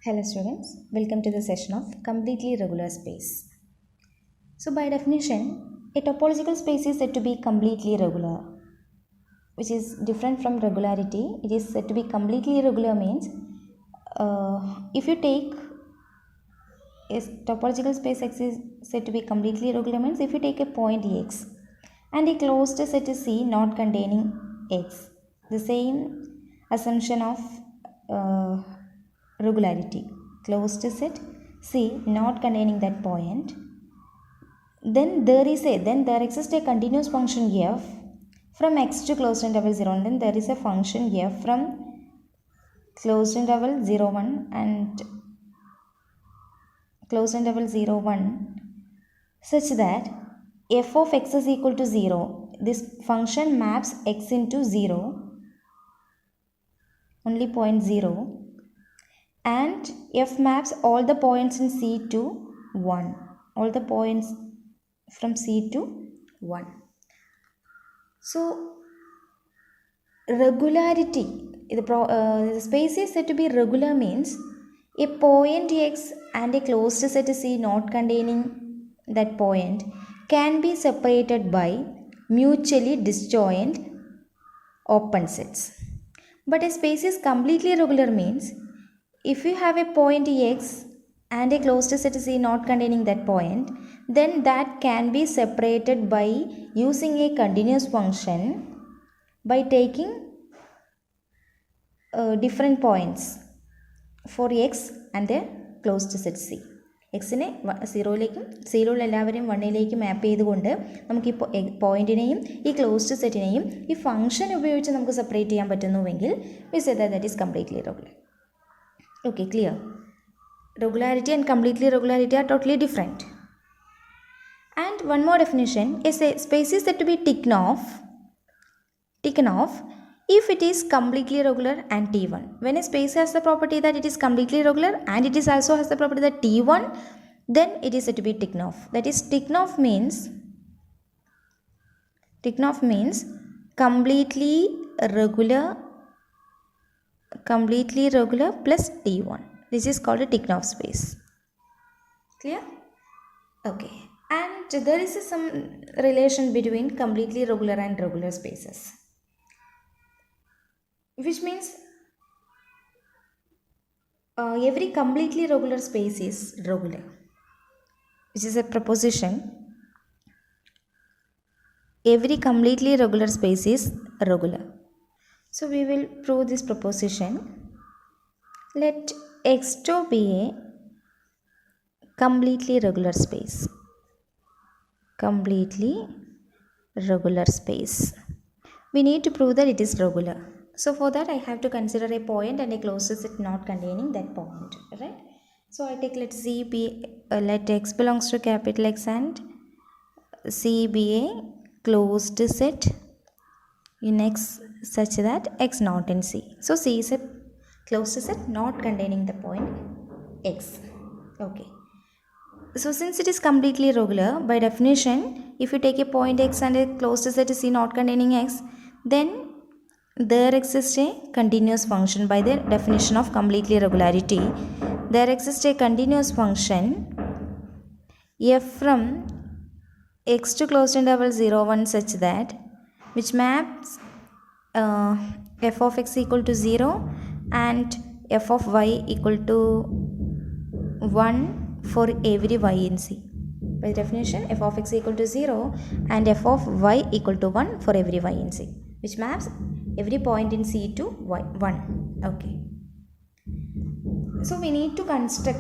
Hello students, welcome to the session of completely regular space. So by definition, a topological space is said to be completely regular, which is different from regularity. It is said to be completely regular means if you take a topological space X is said to be completely regular means if you take a point X and a closed set C not containing X, the same assumption of regularity, closed set C not containing that point, then there exists a continuous function f from x to closed interval 0, and then there is a function f from closed interval 0 1 and closed interval 0 1 such that f of x is equal to 0. This function maps x into 0, only point 0, and f maps all the points in C to 1, all the points from C to 1. So regularity, the space is said to be regular means a point X and a closed set C not containing that point can be separated by mutually disjoint open sets. But a space is completely regular means if you have a point X and a closed set C not containing that point, then that can be separated by using a continuous function by taking different points for X and a closed set C. എക്സിനെ സീറോയിലേക്കും സീറോയിൽ എല്ലാവരെയും വണ്ണിലേക്ക് മാപ്പ് ചെയ്തുകൊണ്ട് നമുക്ക് ഈ പോയിന്റിനെയും ഈ closed സെറ്റിനെയും ഈ function ഉപയോഗിച്ച് നമുക്ക് സെപ്പറേറ്റ് ചെയ്യാൻ പറ്റുന്നുവെങ്കിൽ we say that is completely regular. Okay, clear? Regularity and completely regularity are totally different. And one more definition is a space is said to be taken off if it is completely regular and T1. When a space has the property that it is completely regular and it is also has the property that T1, then it is said to be taken off. That is, taken off means completely regular plus T1. This is called a taken off space. Clear? Okay. And there is some relation between completely regular and regular spaces, which means every completely regular space is regular, which is a proposition. Every completely regular space is regular. So we will prove this proposition. Let X2 be a completely regular space. Completely regular space. We need to prove that it is regular. So for that I have to consider a point and a closed set not containing that point, right? So I take let C be let X belongs to capital X and C be a closed set in X such that X not in C. So C is a closed set not containing the point X. Okay. So since it is completely regular, by definition, if you take a point X and a closed set C not containing X, then there exists a continuous function. By the definition of completely regularity, there exists a continuous function f from X to closed interval 0 1 such that which maps f of X equal to 0 and f of Y equal to 1 for every Y in C. By definition, f of X equal to 0 and f of Y equal to 1 for every Y in C, which maps every point in C to Y 1. Okay. So we need to construct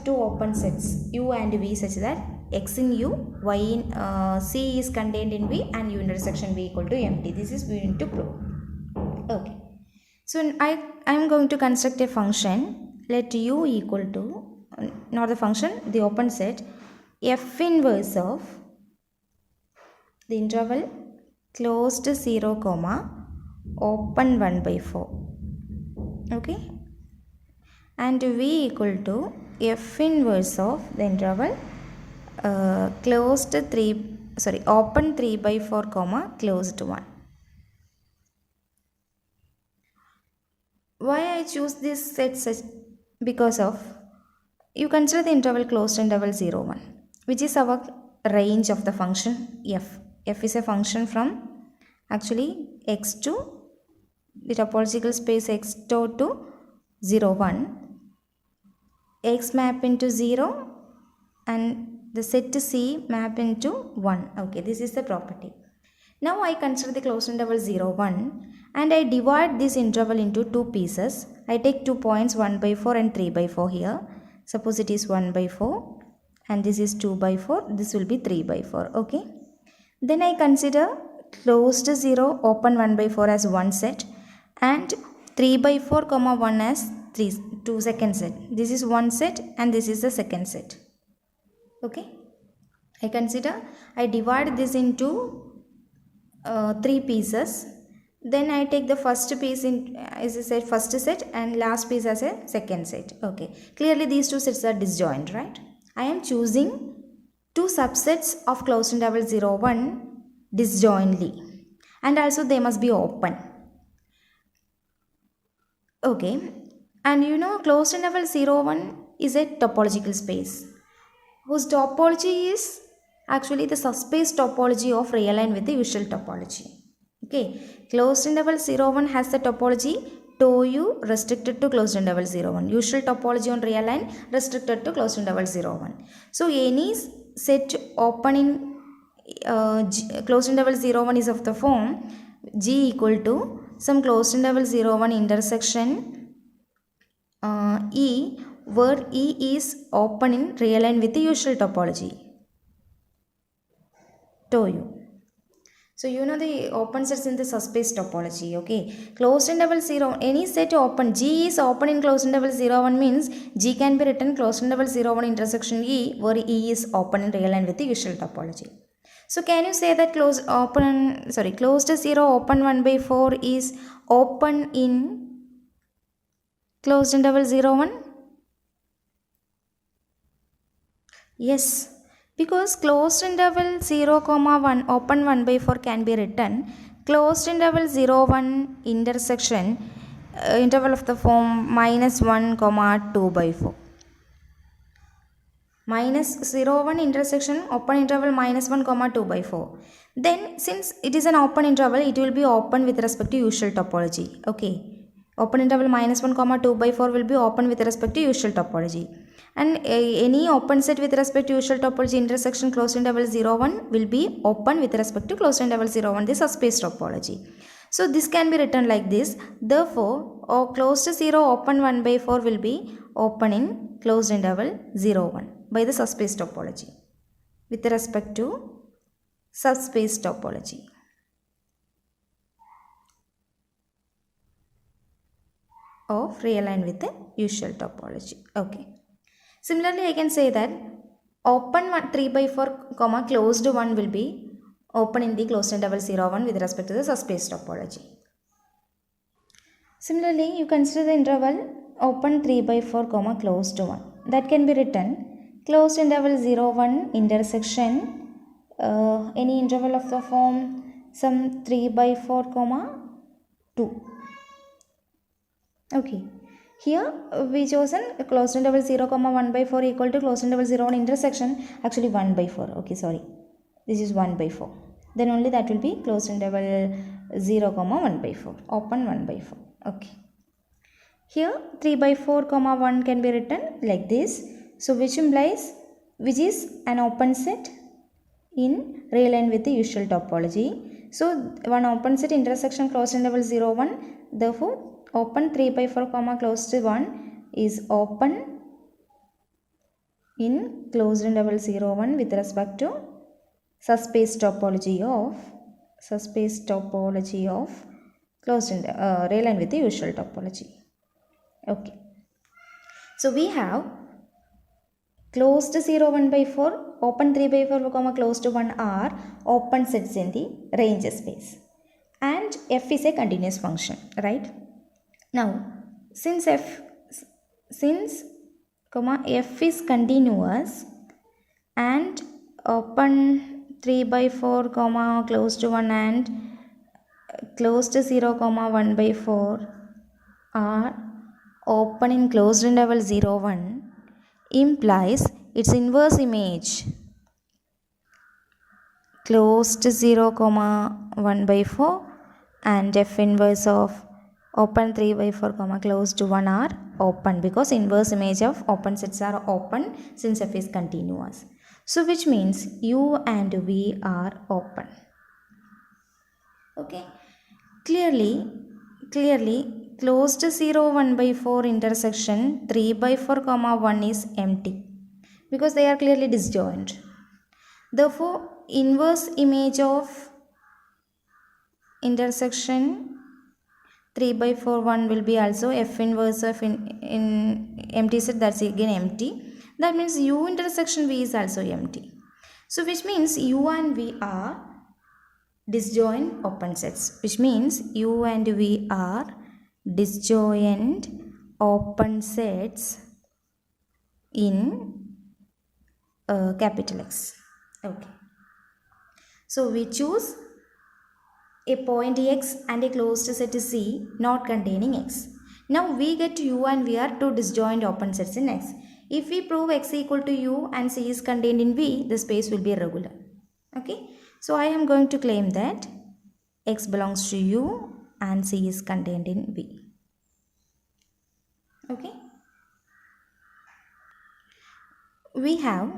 two open sets U and V such that X in U, Y in C is contained in V and U intersection V equal to empty. This is we need to prove. Okay. So I am going to construct a function. Let U equal to, not the function, the open set F inverse of the interval closed 0 comma open 1 by 4. Okay. And V equal to F inverse of the interval open 3 by 4 comma closed 1. Why I choose this set such because of, you consider the interval closed interval 0 1, which is our range of the function f. F is a function from actually x to the topological space x dot to 0 1, x map into 0 and the set C map into 1. Okay, this is the property. Now I consider the closed interval 0 1 and I divide this interval into two pieces. I take 2 points 1 by 4 and 3 by 4 here. Suppose it is 1 by 4 and this is 2 by 4. This will be 3 by 4. Okay. Then I consider closed 0 open 1 by 4 as one set and 3 by 4 comma 1 as 2 second set. This is one set and this is the second set. Okay. I divide this into three pieces. Then I take the first piece in as I said first set and last piece as a second set. Okay, clearly these two sets are disjoint, right? I am choosing two subsets of closed interval 0 1 disjointly and also they must be open. Okay, and you know closed interval 0 1 is a topological space whose topology is actually the subspace topology of real line with the usual topology. Okay, closed interval 0 1 has the topology tau u restricted to closed interval 0 1. Usual topology on real line restricted to closed interval 0 1. So any set open in closed interval 0 1 is of the form G equal to some closed interval 0 1 intersection E, where E is open in real line with the usual topology tau u. So you know the open sets in the subspace topology. Okay, closed interval 0 any set open G is open in closed interval 0 1 means G can be written closed interval 0 1 intersection E, where E is open in real line with the usual topology. So can you say that closed 0 open 1 by 4 is open in closed interval 0 1? Yes, because closed interval 0 comma 1 open 1 by 4 can be written closed interval 0 1 intersection interval of the form minus 1 comma 2 by 4. Minus 0 1 intersection open interval minus 1 comma 2 by 4. Then since it is an open interval, it will be open with respect to usual topology. Okay, open interval minus 1 comma 2 by 4 will be open with respect to usual topology. And any open set with respect to usual topology intersection closed interval 0 1 will be open with respect to closed interval 0 1, the subspace topology. So this can be written like this. Therefore, closed 0 open 1 by 4 will be open in closed interval 0 1 by the subspace topology with respect to subspace topology. Of real line with the usual topology. Okay. Similarly, I can say that open 3 by 4 comma closed 1 will be open in the closed interval 0 1 with respect to the subspace topology. Similarly, you consider the interval open 3 by 4 comma closed 1. That can be written closed interval 0 1 intersection any interval of the form some 3 by 4 comma 2. Okay. Here we chosen closed interval 0 comma 1 by 4 equal to closed interval 0 1 intersection actually 1 by 4. Okay, sorry, this is 1 by 4. Then only that will be closed interval 0 comma 1 by 4 open 1 by 4. Okay, here 3 by 4 comma 1 can be written like this. So which implies which is an open set in real line with the usual topology. So one open set intersection closed interval 0 1, therefore open 3 by 4 comma closed 1 is open in closed interval 0 1 with respect to subspace topology of closed real line with the usual topology. Okay, so we have closed 0 1 by 4 open 3 by 4 comma closed 1 are open sets in the range space and f is a continuous function, right? Now, since f is continuous and open 3 by 4 comma closed 1 and closed 0 comma 1 by 4 are open in closed interval 0, 1 implies its inverse image closed 0, 1 by 4 and f inverse of open 3 by 4, closed 1 are open, because inverse image of open sets are open since f is continuous. So which means u and v are open. Okay, clearly closed 0, 1 by 4 intersection 3 by 4, 1 is empty because they are clearly disjoint. Therefore, inverse image of intersection 3 by 4, 1 will be also f inverse of in empty set, that's again empty. That means u intersection v is also empty. So which means u and v are disjoint open sets, which means u and v are disjoint open sets in capital X. Okay. So we choose a point X and a closed set C not containing X. Now we get u and v are two disjoint open sets in X. If we prove X equal to u and C is contained in V, the space will be regular. Okay. So I am going to claim that X belongs to U and C is contained in V. Okay. We have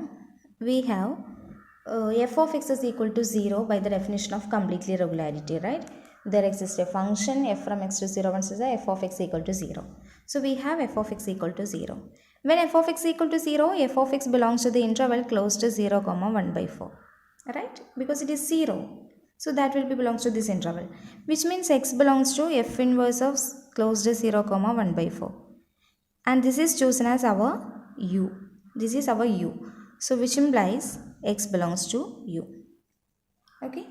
f of x is equal to 0 by the definition of completely regularity, right? There exists a function f from x to 0 once is f of x equal to 0. So we have f of x equal to 0. When f of x equal to 0, f of x belongs to the interval close to 0, 1 by 4. Right? Because it is 0. So that will be belongs to this interval. Which means x belongs to f inverse of close to 0, 1 by 4. And this is chosen as our u. This is our u. So which implies x belongs to u. Okay.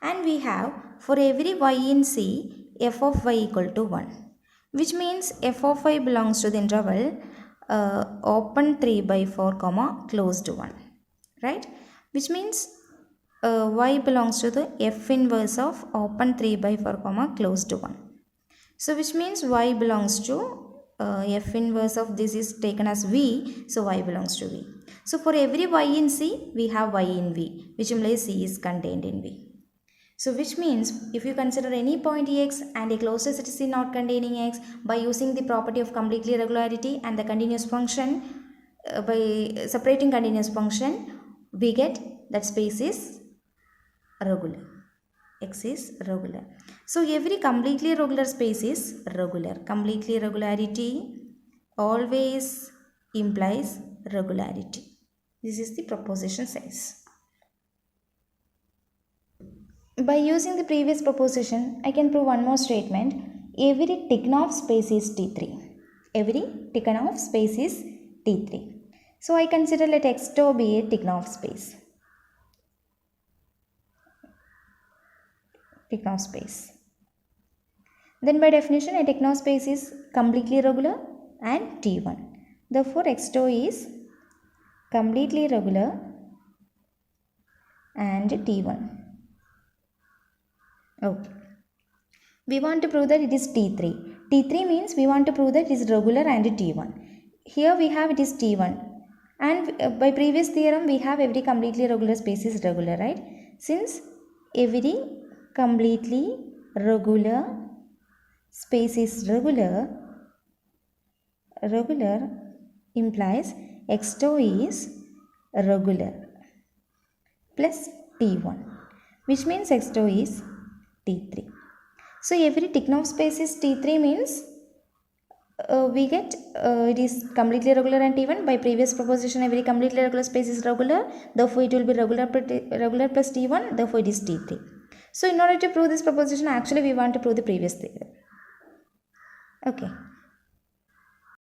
And we have for every y in C, f of y equal to 1. Which means f of y belongs to the interval open 3 by 4, closed 1. Right. Which means y belongs to the f inverse of open 3 by 4, closed 1. So which means y belongs to f inverse of this is taken as v, so y belongs to v. So for every y in C, we have y in v, which implies C is contained in v. So which means if you consider any point x and a closed set C not containing x, by using the property of completely regularity and the continuous function, by separating continuous function, we get that space is regular. X is regular. So every completely regular space is regular. Completely regularity always implies regularity. This is the proposition says. By using the previous proposition, I can prove one more statement. Every Tikhonov space is T3. Every Tikhonov space is T3. So I consider let X tau be a Tikhonov space. Tikhonov space. Then by definition, a Tikhonov space is completely regular and T1. Therefore, X tau is completely regular and T1. Okay. We want to prove that it is T3. T3 means we want to prove that it is regular and T1. Here we have it is T1. And by previous theorem, we have every completely regular space is regular, right? Since every completely regular space is regular implies X tau is regular plus T1, which means X tau is T3. So every Tikhonov space is T3 means we get it is completely regular and T1. By previous proposition, every completely regular space is regular, therefore it will be regular plus T1, therefore it is T3. So in order to prove this proposition, actually we want to prove the previous theorem. Okay.